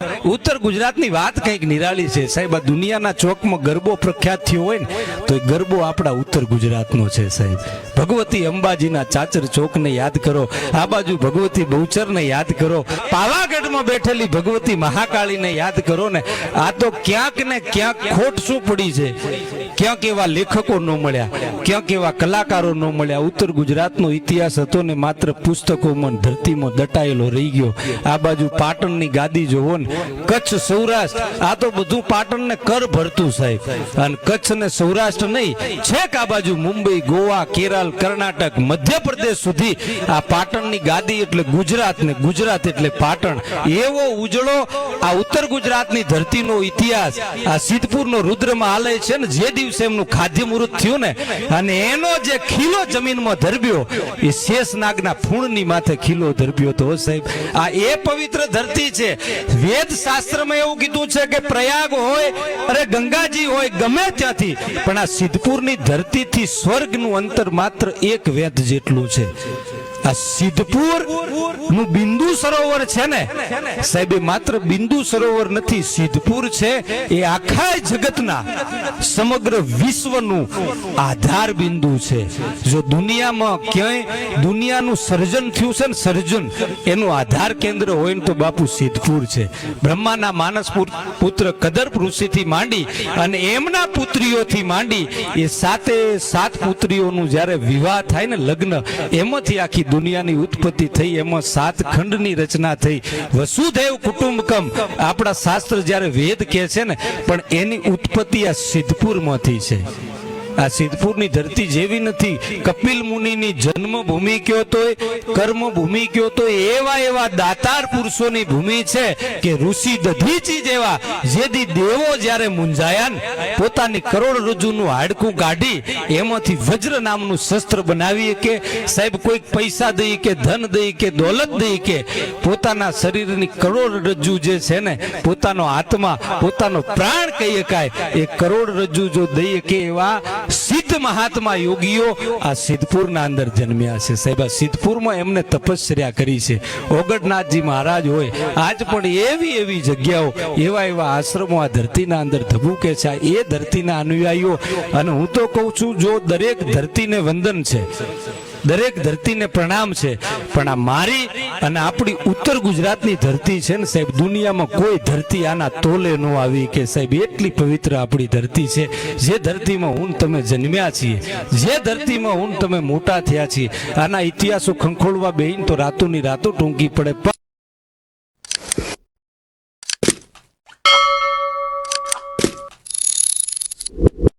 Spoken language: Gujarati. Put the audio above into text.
ઉત્તર ગુજરાતની વાત કંઈક નિરાળી છે સાહેબ। આ દુનિયાના ચોકમાં ગરબો પ્રખ્યાત થયો હોય ને તો એ ગરબો આપણા ઉત્તર ગુજરાતનો છે સાહેબ। ભગવતી અંબાજીના ચાચર ચોકને યાદ કરો, આ બાજુ ભગવતી બહુચરને યાદ કરો, પાવાગઢમાં બેઠેલી ભગવતી મહાકાળીને યાદ કરો ને। આ તો ક્યાંક ને ક્યાંક ખોટ શું પડી છે, ક્યાંક એવા લેખકો ન મળ્યા, ક્યાંક એવા કલાકારો ન મળ્યા। ઉત્તર ગુજરાતનો ઇતિહાસ હતો ને માત્ર પુસ્તકોમાં ધરતીમાં દટાયેલો રહી ગયો। આ બાજુ પાટણની ગાદી જોવો ને, કચ્છ સૌરાષ્ટ્ર, આ તો બધું પાટણને કર ભરતું સાહેબ। અને કચ્છ ને સૌરાષ્ટ્ર નહીં, છેક આ બાજુ મુંબઈ, ગોવા, કેરળ, કર્ણાટક, મધ્યપ્રદેશ સુધી આ પાટણની ગાદી એટલે ગુજરાત ને ગુજરાત એટલે પાટણ। એવો ઉજળો આ ઉત્તર ગુજરાતની ધરતીનો ઇતિહાસ આ સિદ્ધપુરનો રુદ્રમાં આલય છે ને, જે દિવસે એમનું ખાદ્ય મુહૂર્ત થયું ને અને એનો જે ખીલો જમીનમાં ધરબ્યો એ શેષનાગના ફૂણની માથે ખીલો ધરબ્યો તો સાહેબ। આ એ પવિત્ર ધરતી છે। વેદ શાસ્ત્રમાં એવું કીધું છે કે પ્રયાગ હોય અરે ગંગાજી હોય ગમે ત્યાંથી, પણ આ સિદ્ધપુરની ધરતીથી સ્વર્ગનું અંતર માત્ર એક વેદ જેટલું છે। આ સિદ્ધપુર નું બિંદુ સરોવર છે ને સાહેબ, એ માત્ર બિંદુ સરોવર નથી, સિદ્ધપુર છે એ આખા જગતના સમગ્ર વિશ્વનું આધાર બિંદુ છે। જો દુનિયામાં ક્યાંય દુનિયાનું સર્જન થયું છે ને, સર્જન એનું આધાર કેન્દ્ર હોય ને તો બાપુ સિદ્ધપુર છે। બ્રહ્માના માનસ પુત્ર કદર્પ ઋષિથી માંડી અને એમના પુત્રીઓથી માંડી એ સાત પુત્રીઓનું જ્યારે વિવાહ થાય ને, લગ્ન, એમાંથી આખી દુનિયાની ઉત્પત્તિ થઈ, એમાં 7 ખંડની રચના થઈ। વસુધૈવ કુટુંબકમ આપણા શાસ્ત્ર જ્યારે વેદ કહે છે ને, પણ એની ઉત્પત્તિ આ સિદ્ધપુરમાંથી છે। આ સિદ્ધપુરની ધરતી જેવી નથી। કપિલ મુનિની જન્મભૂમિ કયો તોય, કર્મભૂમિ કયો તો એવા દાતાર પુરુષોની ભૂમિ છે કે ઋષિ દધીચી જેવા જેદી દેવો જ્યારે મુંજાયા ને, પોતાની કરોડરજ્જુનું હાડકું કાઢી એમાંથી વજ્ર નામનું શસ્ત્ર બનાવી કે સાહેબ, કોઈક પૈસા દઈ કે ધન દઈ કે દોલત દઈ કે પોતાના શરીરની કરોડરજ્જુ જે છે ને, પોતાનો આત્મા, પોતાનો પ્રાણ કહી શકાય, એ કરોડરજ્જુ જો દઈએ કે એવા સિદ્ધ મહાત્મા યોગીઓ આ સિદ્ધપુરના અંદર જન્મ્યા છે સાહેબ। આ સિદ્ધપુરમાં એમને તપસ્યા કરી છે। ઓગણનાથજી મહારાજ હોય, આજ પણ એવી જગ્યાઓ, એવા આશ્રમો આ ધરતીના અંદર ધબૂકે છે। એ ધરતીના અનુયાયીઓ, અને હું તો કહું છું, જો દરેક ધરતીને વંદન છે, દરેક ધરતીને પ્રણામ છે, પણ આ મારી અને આપણી ઉત્તર ગુજરાતની ધરતી છે ને સાહેબ, દુનિયામાં કોઈ ધરતી આના તોલે ન આવી કે સાહેબ, એટલી પવિત્ર આપણી ધરતી છે। જે ધરતીમાં હું તમે જન્મ્યા છીએ, જે ધરતીમાં હું તમે મોટા થયા છીએ, આના ઇતિહાસો ખંખોળવા બેહીન તો રાતોની રાતો ટૂંકી પડે।